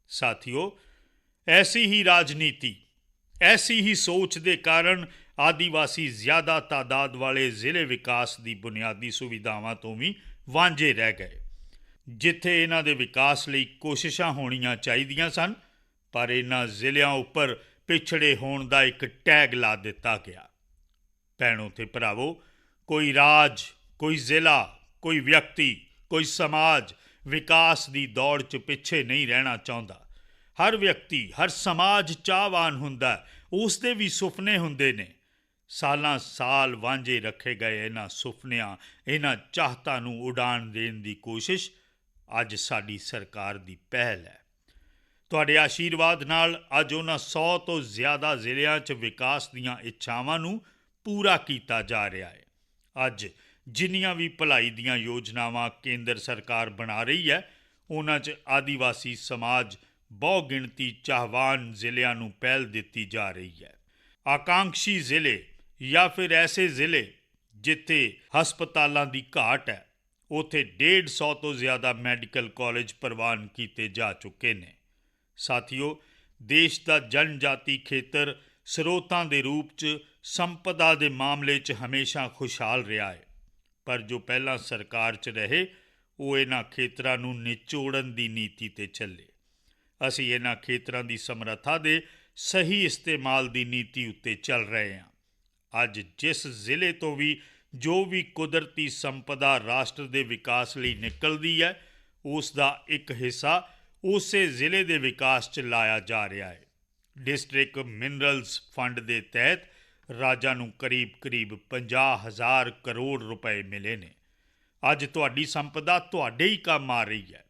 ਸਾਥੀਓ, ਐਸੀ ਹੀ ਰਾਜਨੀਤੀ, ਐਸੀ ਹੀ ਸੋਚ ਦੇ ਕਾਰਨ ਆਦੀਵਾਸੀ ਜ਼ਿਆਦਾ ਤਾਦਾਦ ਵਾਲੇ ਜ਼ਿਲ੍ਹੇ ਵਿਕਾਸ ਦੀ ਬੁਨਿਆਦੀ ਸੁਵਿਧਾਵਾਂ ਤੋਂ ਵੀ ਵਾਂਝੇ ਰਹਿ ਗਏ। ਜਿੱਥੇ ਇਹਨਾਂ ਦੇ ਵਿਕਾਸ ਲਈ ਕੋਸ਼ਿਸ਼ਾਂ ਹੋਣੀਆਂ ਚਾਹੀਦੀਆਂ ਸਨ, ਪਰ ਇਹਨਾਂ ਜ਼ਿਲ੍ਹਿਆਂ ਉੱਪਰ ਪਿਛੜੇ ਹੋਣ ਦਾ ਇੱਕ ਟੈਗ ਲਾ ਦਿੱਤਾ ਗਿਆ। ਭੈਣੋ ਤੇ ਭਰਾਵੋ, ਕੋਈ ਰਾਜ, ਕੋਈ ਜ਼ਿਲ੍ਹਾ, ਕੋਈ ਵਿਅਕਤੀ, ਕੋਈ ਸਮਾਜ ਵਿਕਾਸ ਦੀ ਦੌੜ 'ਚ ਪਿੱਛੇ ਨਹੀਂ ਰਹਿਣਾ ਚਾਹੁੰਦਾ। ਹਰ ਵਿਅਕਤੀ, ਹਰ ਸਮਾਜ ਚਾਹਵਾਨ ਹੁੰਦਾ, ਉਸ ਦੇ ਵੀ ਸੁਪਨੇ ਹੁੰਦੇ ਨੇ। ਸਾਲਾਂ ਸਾਲ ਵਾਂਝੇ ਰੱਖੇ ਗਏ ਇਹਨਾਂ ਸੁਪਨਿਆਂ, ਇਹਨਾਂ ਚਾਹਤਾਂ ਨੂੰ ਉਡਾਨ ਦੇਣ ਦੀ ਕੋਸ਼ਿਸ਼ ਅੱਜ ਸਾਡੀ ਸਰਕਾਰ ਦੀ ਪਹਿਲ ਹੈ। ਤੁਹਾਡੇ ਆਸ਼ੀਰਵਾਦ ਨਾਲ ਅੱਜ ਉਹਨਾਂ 100 ਤੋਂ ਜ਼ਿਆਦਾ ਜ਼ਿਲ੍ਹਿਆਂ 'ਚ ਵਿਕਾਸ ਦੀਆਂ ਇੱਛਾਵਾਂ ਨੂੰ ਪੂਰਾ ਕੀਤਾ ਜਾ ਰਿਹਾ ਹੈ। ਅੱਜ ਜਿੰਨੀਆਂ ਵੀ ਭਲਾਈ ਦੀਆਂ ਯੋਜਨਾਵਾਂ ਕੇਂਦਰ ਸਰਕਾਰ ਬਣਾ ਰਹੀ ਹੈ, ਉਹਨਾਂ 'ਚ ਆਦੀਵਾਸੀ ਸਮਾਜ ਬਹੁ ਗਿਣਤੀ ਚਾਹਵਾਨ ਜ਼ਿਲ੍ਹਿਆਂ ਨੂੰ ਪਹਿਲ ਦਿੱਤੀ ਜਾ ਰਹੀ ਹੈ। ਆਕਾਂਕਸ਼ੀ ਜ਼ਿਲ੍ਹੇ ਜਾਂ ਫਿਰ ਐਸੇ ਜ਼ਿਲ੍ਹੇ ਜਿੱਥੇ ਹਸਪਤਾਲਾਂ ਦੀ ਘਾਟ ਹੈ, ਉੱਥੇ 150 ਤੋਂ ਜ਼ਿਆਦਾ ਮੈਡੀਕਲ ਕਾਲਜ ਪ੍ਰਵਾਨ ਕੀਤੇ ਜਾ ਚੁੱਕੇ ਨੇ। ਸਾਥੀਓ, ਦੇਸ਼ ਦਾ ਜਨਜਾਤੀ ਖੇਤਰ ਸਰੋਤਾਂ ਦੇ ਰੂਪ 'ਚ ਸੰਪਦਾ ਦੇ ਮਾਮਲੇ 'ਚ ਹਮੇਸ਼ਾ ਖੁਸ਼ਹਾਲ ਰਿਹਾ ਹੈ, ਪਰ ਜੋ ਪਹਿਲਾਂ ਸਰਕਾਰ 'ਚ ਰਹੇ ਉਹ ਇਹਨਾਂ ਖੇਤਰਾਂ ਨੂੰ ਨਿਚੋੜਨ ਦੀ ਨੀਤੀ 'ਤੇ ਚੱਲੇ। ਅਸੀਂ ਇਹਨਾਂ ਖੇਤਰਾਂ ਦੀ ਸਮਰੱਥਾ ਦੇ ਸਹੀ ਇਸਤੇਮਾਲ ਦੀ ਨੀਤੀ ਉੱਤੇ ਚੱਲ ਰਹੇ ਹਾਂ। ਅੱਜ ਜਿਸ ਜ਼ਿਲ੍ਹੇ ਤੋਂ ਵੀ ਜੋ ਵੀ ਕੁਦਰਤੀ ਸੰਪਦਾ ਰਾਸ਼ਟਰ ਦੇ ਵਿਕਾਸ ਲਈ ਨਿਕਲਦੀ ਹੈ, ਉਸ ਦਾ ਇੱਕ ਹਿੱਸਾ ਉਸੇ ਜ਼ਿਲ੍ਹੇ ਦੇ ਵਿਕਾਸ 'ਚ ਲਾਇਆ ਜਾ ਰਿਹਾ ਹੈ। ਡਿਸਟ੍ਰਿਕਟ ਮਿਨਰਲਸ ਫੰਡ ਦੇ ਤਹਿਤ ਰਾਜਾਂ ਨੂੰ ਕਰੀਬ 50,000 ਕਰੋੜ ਰੁਪਏ ਮਿਲੇ ਨੇ। ਅੱਜ ਤੁਹਾਡੀ ਸੰਪਦਾ ਤੁਹਾਡੇ ਹੀ ਕੰਮ ਆ ਰਹੀ ਹੈ,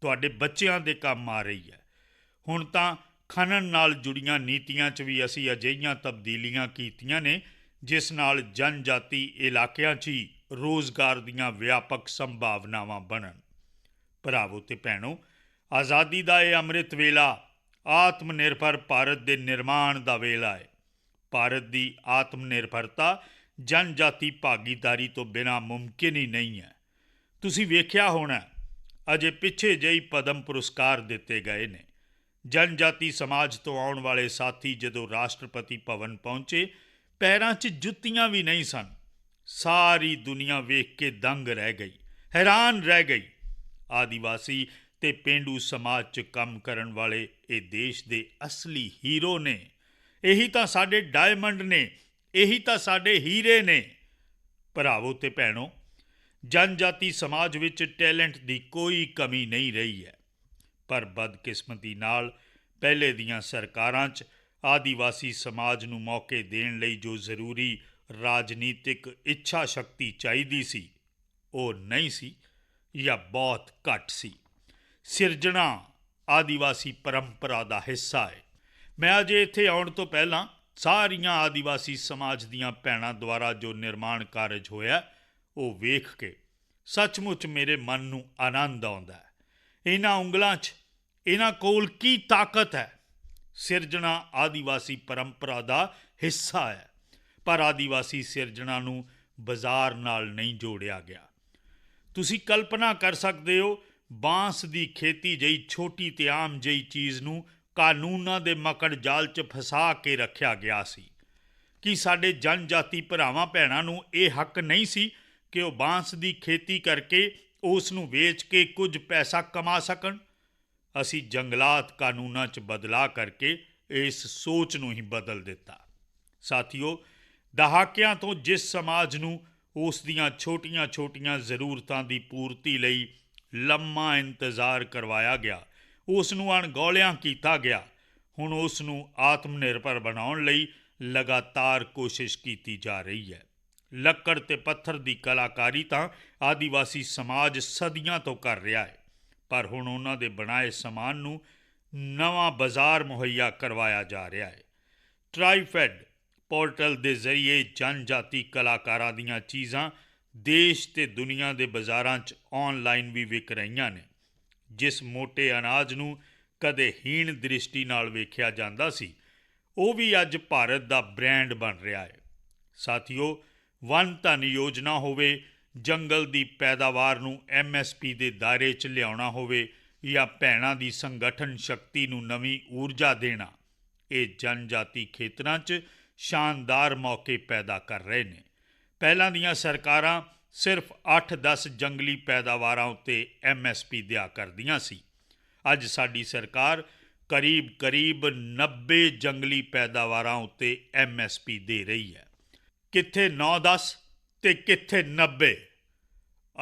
ਤੁਹਾਡੇ ਬੱਚਿਆਂ ਦੇ ਕੰਮ ਆ ਰਹੀ ਹੈ। ਹੁਣ ਤਾਂ ਖਨਨ ਨਾਲ ਜੁੜੀਆਂ ਨੀਤੀਆਂ 'ਚ ਵੀ ਅਸੀਂ ਅਜਿਹੀਆਂ ਤਬਦੀਲੀਆਂ ਕੀਤੀਆਂ ਨੇ ਜਿਸ ਨਾਲ ਜਨਜਾਤੀ ਇਲਾਕਿਆਂ 'ਚ ਹੀ ਰੋਜ਼ਗਾਰ ਦੀਆਂ ਵਿਆਪਕ ਸੰਭਾਵਨਾਵਾਂ ਬਣਨ। ਭਰਾਵੋ ਤੇ ਭੈਣੋ, ਆਜ਼ਾਦੀ ਦਾ ਇਹ ਅੰਮ੍ਰਿਤ ਵੇਲਾ ਆਤਮ ਨਿਰਭਰ ਭਾਰਤ ਦੇ ਨਿਰਮਾਣ ਦਾ ਵੇਲਾ ਹੈ। ਭਾਰਤ ਦੀ ਆਤਮ ਨਿਰਭਰਤਾ ਜਨਜਾਤੀ ਭਾਗੀਦਾਰੀ ਤੋਂ ਬਿਨਾਂ ਮੁਮਕਿਨ ਹੀ ਨਹੀਂ ਹੈ। ਤੁਸੀਂ ਵੇਖਿਆ ਹੋਣਾ, ਅਜੇ ਪਿੱਛੇ ਜਿਹੀ ਪਦਮ ਪੁਰਸਕਾਰ ਦਿੱਤੇ ਗਏ ਨੇ। ਜਨਜਾਤੀ ਸਮਾਜ ਤੋਂ ਆਉਣ ਵਾਲੇ ਸਾਥੀ ਜਦੋਂ ਰਾਸ਼ਟਰਪਤੀ ਭਵਨ ਪਹੁੰਚੇ, ਪੈਰਾਂ 'ਚ ਜੁੱਤੀਆਂ ਵੀ ਨਹੀਂ ਸਨ। ਸਾਰੀ ਦੁਨੀਆ ਵੇਖ ਕੇ ਦੰਗ ਰਹਿ ਗਈ, ਹੈਰਾਨ ਰਹਿ ਗਈ। ਆਦੀਵਾਸੀ ਤੇ ਪੇਂਡੂ ਸਮਾਜ 'ਚ ਕੰਮ ਕਰਨ ਵਾਲੇ ਇਹ ਦੇਸ਼ ਦੇ ਅਸਲੀ ਹੀਰੋ ਨੇ। ਇਹੀ ਤਾਂ ਸਾਡੇ ਡਾਇਮੰਡ ਨੇ, ਇਹੀ ਤਾਂ ਸਾਡੇ ਹੀਰੇ ਨੇ। ਭਰਾਵੋ ਤੇ ਭੈਣੋ, ਜਨਜਾਤੀ ਸਮਾਜ ਵਿੱਚ ਟੈਲੈਂਟ ਦੀ ਕੋਈ ਕਮੀ ਨਹੀਂ ਰਹੀ ਹੈ, ਪਰ ਬਦਕਿਸਮਤੀ ਨਾਲ ਪਹਿਲੇ ਦੀਆਂ ਸਰਕਾਰਾਂ 'ਚ ਆਦੀਵਾਸੀ ਸਮਾਜ ਨੂੰ ਮੌਕੇ ਦੇਣ ਲਈ ਜੋ ਜ਼ਰੂਰੀ ਰਾਜਨੀਤਿਕ ਇੱਛਾ ਸ਼ਕਤੀ ਚਾਹੀਦੀ ਸੀ, ਉਹ ਨਹੀਂ ਸੀ ਜਾਂ ਬਹੁਤ ਘੱਟ ਸੀ। ਸਿਰਜਣਾ ਆਦੀਵਾਸੀ ਪਰੰਪਰਾ ਦਾ ਹਿੱਸਾ ਹੈ। ਮੈਂ ਅਜੇ ਇੱਥੇ ਆਉਣ ਤੋਂ ਪਹਿਲਾਂ ਸਾਰੀਆਂ ਆਦੀਵਾਸੀ ਸਮਾਜ ਦੀਆਂ ਭੈਣਾਂ ਦੁਆਰਾ ਜੋ ਨਿਰਮਾਣ ਕਾਰਜ ਹੋਇਆ, ਉਹ ਵੇਖ ਕੇ ਸੱਚਮੁੱਚ ਮੇਰੇ ਮਨ ਨੂੰ ਆਨੰਦ ਆਉਂਦਾ ਹੈ। ਇਹਨਾਂ ਉਂਗਲਾਂ 'ਚ ਇਹਨਾਂ ਕੋਲ ਕੀ ਤਾਕਤ ਹੈ। ਸਿਰਜਣਾ ਆਦੀਵਾਸੀ ਪਰੰਪਰਾ ਦਾ ਹਿੱਸਾ ਹੈ, ਪਰ ਆਦੀਵਾਸੀ ਸਿਰਜਣਾ ਨੂੰ ਬਾਜ਼ਾਰ ਨਾਲ ਨਹੀਂ ਜੋੜਿਆ ਗਿਆ। ਤੁਸੀਂ ਕਲਪਨਾ ਕਰ ਸਕਦੇ ਹੋ, ਬਾਂਸ ਦੀ ਖੇਤੀ ਜਿਹੀ ਛੋਟੀ ਤੇ ਆਮ ਜਿਹੀ ਚੀਜ਼ ਨੂੰ ਕਾਨੂੰਨਾਂ ਦੇ ਮਕੜ ਜਾਲ 'ਚ ਫਸਾ ਕੇ ਰੱਖਿਆ ਗਿਆ ਸੀ। ਕੀ ਸਾਡੇ ਜਨਜਾਤੀ ਭਰਾਵਾਂ ਭੈਣਾਂ ਨੂੰ ਇਹ ਹੱਕ ਨਹੀਂ ਸੀ ਕਿ ਉਹ ਬਾਂਸ ਦੀ ਖੇਤੀ ਕਰਕੇ ਉਸ ਨੂੰ ਵੇਚ ਕੇ ਕੁਝ ਪੈਸਾ ਕਮਾ ਸਕਣ? ਅਸੀਂ ਜੰਗਲਾਤ ਕਾਨੂੰਨਾਂ 'ਚ ਬਦਲਾਅ ਕਰਕੇ ਇਸ ਸੋਚ ਨੂੰ ਹੀ ਬਦਲ ਦਿੱਤਾ। ਸਾਥੀਓ, ਦਹਾਕਿਆਂ ਤੋਂ ਜਿਸ ਸਮਾਜ ਨੂੰ ਉਸ ਦੀਆਂ ਛੋਟੀਆਂ-ਛੋਟੀਆਂ ਜ਼ਰੂਰਤਾਂ ਦੀ ਪੂਰਤੀ ਲਈ ਲੰਮਾ ਇੰਤਜ਼ਾਰ ਕਰਵਾਇਆ ਗਿਆ, ਉਸ ਨੂੰ ਅਣਗੌਲਿਆਂ ਕੀਤਾ ਗਿਆ, ਹੁਣ ਉਸ ਨੂੰ ਆਤਮ ਨਿਰਭਰ ਬਣਾਉਣ ਲਈ ਲਗਾਤਾਰ ਕੋਸ਼ਿਸ਼ ਕੀਤੀ ਜਾ ਰਹੀ ਹੈ। ਲੱਕੜ ਤੇ ਪੱਥਰ ਦੀ ਕਲਾਕਾਰੀ ਤਾਂ ਆਦੀਵਾਸੀ ਸਮਾਜ ਸਦੀਆਂ ਤੋਂ ਕਰ ਰਿਹਾ ਹੈ, ਪਰ ਹੁਣ ਉਹਨਾਂ ਦੇ ਬਣਾਏ ਸਮਾਨ ਨੂੰ ਨਵਾਂ ਬਾਜ਼ਾਰ ਮੁਹੱਈਆ ਕਰਵਾਇਆ ਜਾ ਰਿਹਾ ਹੈ। ਟਰਾਈਫੈਡ ਪੋਰਟਲ ਦੇ ਜ਼ਰੀਏ ਜਨਜਾਤੀ ਕਲਾਕਾਰਾਂ ਦੀਆਂ ਚੀਜ਼ਾਂ ਦੇਸ਼ ਤੇ ਦੁਨੀਆ ਦੇ ਬਾਜ਼ਾਰਾਂ 'ਚ ਆਨਲਾਈਨ ਵੀ ਵਿਕ ਰਹੀਆਂ ਨੇ। ਜਿਸ ਮੋਟੇ ਅਨਾਜ ਨੂੰ ਕਦੇ ਹੀਣ ਦ੍ਰਿਸ਼ਟੀ ਨਾਲ ਵੇਖਿਆ ਜਾਂਦਾ ਸੀ, ਉਹ ਵੀ ਅੱਜ ਭਾਰਤ ਦਾ ਬ੍ਰਾਂਡ ਬਣ ਰਿਹਾ ਹੈ। ਸਾਥੀਓ, ਵਨ ਧਨ ਯੋਜਨਾ ਹੋਵੇ, ਜੰਗਲ ਦੀ ਪੈਦਾਵਾਰ ਨੂੰ MSP ਦੇ ਦਾਇਰੇ 'ਚ ਲਿਆਉਣਾ ਹੋਵੇ ਜਾਂ ਭੈਣਾਂ ਦੀ ਸੰਗਠਨ ਸ਼ਕਤੀ ਨੂੰ ਨਵੀਂ ਊਰਜਾ ਦੇਣਾ, ਇਹ ਜਨਜਾਤੀ ਖੇਤਰਾਂ 'ਚ ਸ਼ਾਨਦਾਰ ਮੌਕੇ ਪੈਦਾ ਕਰ ਰਹੇ ਨੇ। ਪਹਿਲਾਂ ਦੀਆਂ ਸਰਕਾਰਾਂ ਸਿਰਫ 8-10 ਜੰਗਲੀ ਪੈਦਾਵਾਰਾਂ ਉੱਤੇ MSP ਦਿਆ ਕਰਦੀਆਂ ਸੀ। ਅੱਜ ਸਾਡੀ ਸਰਕਾਰ करीब करीब 90 जंगली पैदावारां उत्ते MSP दे रही है। कित्थे 9-10 ते कित्थे 90।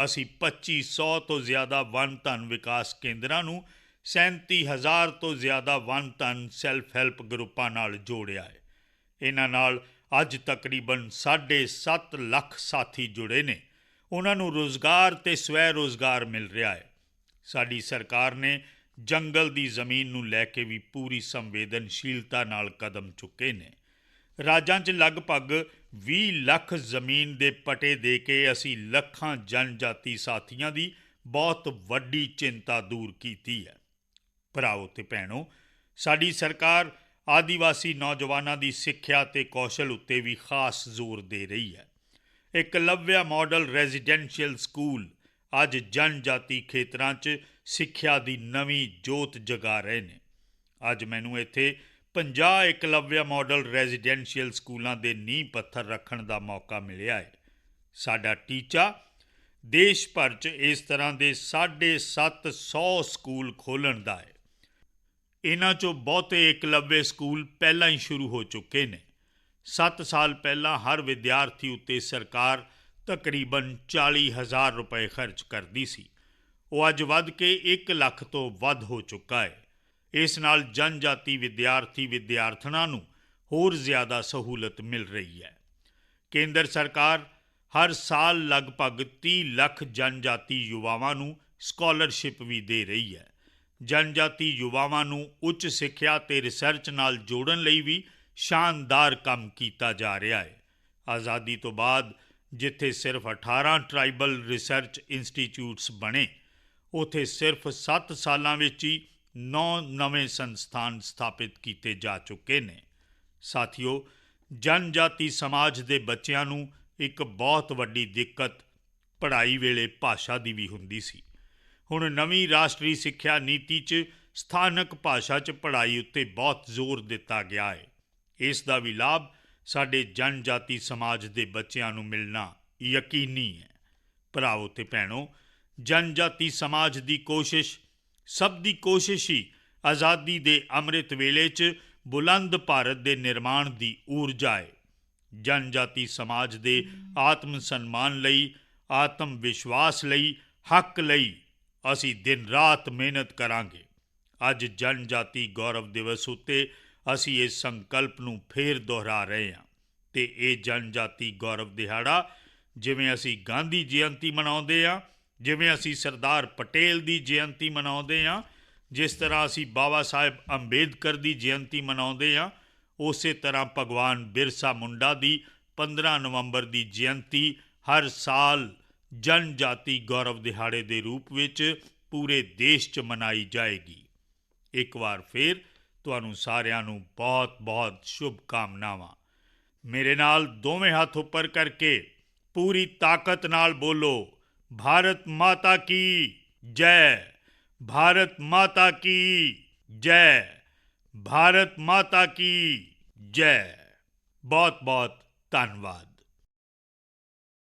ਅਸੀਂ 2500 ਤੋਂ ਜ਼ਿਆਦਾ ਵਨ ਧਨ ਵਿਕਾਸ ਕੇਂਦਰਾਂ ਨੂੰ 37,000 ਤੋਂ ਜ਼ਿਆਦਾ ਵਨ ਧਨ ਸੈਲਫ ਹੈਲਪ ਗਰੁੱਪਾਂ ਨਾਲ ਜੋੜਿਆ ਹੈ। ਇਹਨਾਂ ਨਾਲ ਅੱਜ ਤਕਰੀਬਨ 7.5 ਲੱਖ ਸਾਥੀ ਜੁੜੇ ਨੇ। ਉਹਨਾਂ ਨੂੰ ਰੁਜ਼ਗਾਰ ਤੇ ਸਵੈ ਰੁਜ਼ਗਾਰ ਮਿਲ ਰਿਹਾ ਹੈ। ਸਾਡੀ ਸਰਕਾਰ ਨੇ ਜੰਗਲ ਦੀ ਜ਼ਮੀਨ ਨੂੰ ਲੈ ਕੇ ਵੀ ਪੂਰੀ ਸੰਵੇਦਨਸ਼ੀਲਤਾ ਨਾਲ ਕਦਮ ਚੁੱਕੇ ਨੇ। ਰਾਜਾਂ 'ਚ ਲਗਭਗ 20 ਲੱਖ ਜ਼ਮੀਨ ਦੇ ਪਟੇ ਦੇ ਕੇ ਅਸੀਂ ਲੱਖਾਂ ਜਨਜਾਤੀ ਸਾਥੀਆਂ ਦੀ ਬਹੁਤ ਵੱਡੀ ਚਿੰਤਾ ਦੂਰ ਕੀਤੀ ਹੈ। ਭਰਾਓ ਤੇ ਭੈਣੋ, ਸਾਡੀ ਸਰਕਾਰ ਆਦੀਵਾਸੀ ਨੌਜਵਾਨਾਂ ਦੀ ਸਿੱਖਿਆ ਤੇ ਕੌਸ਼ਲ ਉੱਤੇ ਵੀ ਖਾਸ ਜ਼ੋਰ ਦੇ ਰਹੀ ਹੈ। ਏਕਲਵਿਆ ਮਾਡਲ ਰੈਜ਼ੀਡੈਂਸ਼ੀਅਲ ਸਕੂਲ ਅੱਜ ਜਨਜਾਤੀ ਖੇਤਰਾਂ 'ਚ ਸਿੱਖਿਆ ਦੀ ਨਵੀਂ ਜੋਤ ਜਗਾ ਰਹੇ ਨੇ। ਅੱਜ ਮੈਨੂੰ ਇੱਥੇ 50 ਏਕਲਵਿਆ ਮਾਡਲ ਰੈਜ਼ੀਡੈਂਸ਼ੀਅਲ ਸਕੂਲਾਂ ਦੇ ਨੀਂਹ ਪੱਥਰ ਰੱਖਣ ਦਾ ਮੌਕਾ ਮਿਲਿਆ ਹੈ। ਸਾਡਾ ਟੀਚਾ ਦੇਸ਼ ਭਰ 'ਚ ਇਸ ਤਰ੍ਹਾਂ ਦੇ 750 ਸਕੂਲ ਖੋਲ੍ਹਣ ਦਾ ਹੈ। ਇਹਨਾਂ 'ਚੋਂ ਬਹੁਤੇ ਏਕਲਵਯ ਸਕੂਲ ਪਹਿਲਾਂ ਹੀ ਸ਼ੁਰੂ ਹੋ ਚੁੱਕੇ ਨੇ। 7 ਸਾਲ ਪਹਿਲਾਂ ਹਰ ਵਿਦਿਆਰਥੀ ਉੱਤੇ ਸਰਕਾਰ ਤਕਰੀਬਨ 40,000 ਰੁਪਏ ਖਰਚ ਕਰਦੀ ਸੀ। ਉਹ ਅੱਜ ਵੱਧ ਕੇ 1 ਲੱਖ ਤੋਂ ਵੱਧ ਹੋ ਚੁੱਕਾ ਹੈ। ਇਸ ਨਾਲ ਜਨਜਾਤੀ ਵਿਦਿਆਰਥਣਾਂ ਨੂੰ ਹੋਰ ਜ਼ਿਆਦਾ ਸਹੂਲਤ ਮਿਲ ਰਹੀ ਹੈ। ਕੇਂਦਰ ਸਰਕਾਰ ਹਰ ਸਾਲ ਲਗਭਗ 30 ਲੱਖ ਜਨਜਾਤੀ ਯੁਵਾਵਾਂ ਨੂੰ ਸਕਾਲਰਸ਼ਿਪ ਵੀ ਦੇ ਰਹੀ ਹੈ। ਜਨਜਾਤੀ ਯੁਵਾਵਾਂ ਨੂੰ ਉੱਚ ਸਿੱਖਿਆ ਤੇ ਰਿਸਰਚ ਨਾਲ ਜੋੜਨ ਲਈ ਵੀ ਸ਼ਾਨਦਾਰ ਕੰਮ ਕੀਤਾ ਜਾ ਰਿਹਾ ਹੈ। ਆਜ਼ਾਦੀ ਤੋਂ ਬਾਅਦ ਜਿੱਥੇ ਸਿਰਫ 18 ਟਰਾਈਬਲ ਰਿਸਰਚ ਇੰਸਟੀਚਿਊਟਸ ਬਣੇ, ਉੱਥੇ ਸਿਰਫ 7 ਸਾਲਾਂ ਵਿੱਚ ਹੀ 9 ਨਵੇਂ ਸੰਸਥਾਨ ਸਥਾਪਿਤ ਕੀਤੇ ਜਾ ਚੁੱਕੇ ਨੇ। ਸਾਥੀਓ, ਜਨਜਾਤੀ ਸਮਾਜ ਦੇ ਬੱਚਿਆਂ ਨੂੰ ਇੱਕ ਬਹੁਤ ਵੱਡੀ ਦਿੱਕਤ ਪੜ੍ਹਾਈ ਵੇਲੇ ਭਾਸ਼ਾ ਦੀ ਵੀ ਹੁੰਦੀ ਸੀ। ਹੁਣ ਨਵੀਂ ਰਾਸ਼ਟਰੀ ਸਿੱਖਿਆ ਨੀਤੀ 'ਚ ਸਥਾਨਕ ਭਾਸ਼ਾ 'ਚ ਪੜ੍ਹਾਈ ਉੱਤੇ ਬਹੁਤ ਜ਼ੋਰ ਦਿੱਤਾ ਗਿਆ ਹੈ। ਇਸ ਦਾ ਵੀ ਲਾਭ ਸਾਡੇ ਜਨਜਾਤੀ ਸਮਾਜ ਦੇ ਬੱਚਿਆਂ ਨੂੰ ਮਿਲਣਾ ਯਕੀਨੀ ਹੈ। ਭਰਾਓ ਤੇ ਭੈਣੋ, ਜਨਜਾਤੀ ਸਮਾਜ ਦੀ ਕੋਸ਼ਿਸ਼, ਸਭ ਦੀ ਕੋਸ਼ਿਸ਼ ਹੀ ਆਜ਼ਾਦੀ ਦੇ ਅੰਮ੍ਰਿਤ ਵੇਲੇ 'ਚ ਬੁਲੰਦ ਭਾਰਤ ਦੇ ਨਿਰਮਾਣ ਦੀ ਊਰਜਾ ਹੈ। ਜਨਜਾਤੀ ਸਮਾਜ ਦੇ ਆਤਮ ਸਨਮਾਨ ਲਈ, ਆਤਮ ਵਿਸ਼ਵਾਸ ਲਈ, ਹੱਕ ਲਈ ਅਸੀਂ ਦਿਨ ਰਾਤ ਮਿਹਨਤ ਕਰਾਂਗੇ। ਅੱਜ ਜਨਜਾਤੀ ਗੌਰਵ ਦਿਵਸ ਉੱਤੇ ਅਸੀਂ ਇਸ ਸੰਕਲਪ ਨੂੰ ਫੇਰ ਦੁਹਰਾ ਰਹੇ ਹਾਂ ਅਤੇ ਇਹ ਜਨਜਾਤੀ ਗੌਰਵ ਦਿਹਾੜਾ ਜਿਵੇਂ ਅਸੀਂ ਗਾਂਧੀ ਜਯੰਤੀ ਮਨਾਉਂਦੇ ਹਾਂ, ਜਿਵੇਂ ਅਸੀਂ ਸਰਦਾਰ ਪਟੇਲ ਦੀ ਜਯੰਤੀ ਮਨਾਉਂਦੇ ਹਾਂ, ਜਿਸ ਤਰ੍ਹਾਂ ਅਸੀਂ ਬਾਬਾ ਸਾਹਿਬ ਅੰਬੇਦਕਰ ਦੀ ਜਯੰਤੀ ਮਨਾਉਂਦੇ ਹਾਂ, ਉਸੇ ਤਰ੍ਹਾਂ ਭਗਵਾਨ ਬਿਰਸਾ ਮੁੰਡਾ ਦੀ 15 ਨਵੰਬਰ ਦੀ ਜਯੰਤੀ ਹਰ ਸਾਲ ਜਨਜਾਤੀ ਗੌਰਵ ਦਿਹਾੜੇ ਦੇ ਰੂਪ ਵਿੱਚ ਪੂਰੇ ਦੇਸ਼ 'ਚ ਮਨਾਈ ਜਾਏਗੀ। ਇੱਕ ਵਾਰ ਫਿਰ ਤੁਹਾਨੂੰ ਸਾਰਿਆਂ ਨੂੰ ਬਹੁਤ ਬਹੁਤ ਸ਼ੁਭਕਾਮਨਾਵਾਂ। ਮੇਰੇ ਨਾਲ ਦੋਵੇਂ ਹੱਥ ਉੱਪਰ ਕਰਕੇ ਪੂਰੀ ਤਾਕਤ ਨਾਲ ਬੋਲੋ, ਭਾਰਤ ਮਾਤਾ ਕੀ ਜੈ, ਭਾਰਤ ਮਾਤਾ ਕੀ ਜੈ, ਭਾਰਤ ਮਾਤਾ ਕੀ ਜੈ। ਬਹੁਤ ਬਹੁਤ ਧੰਨਵਾਦ।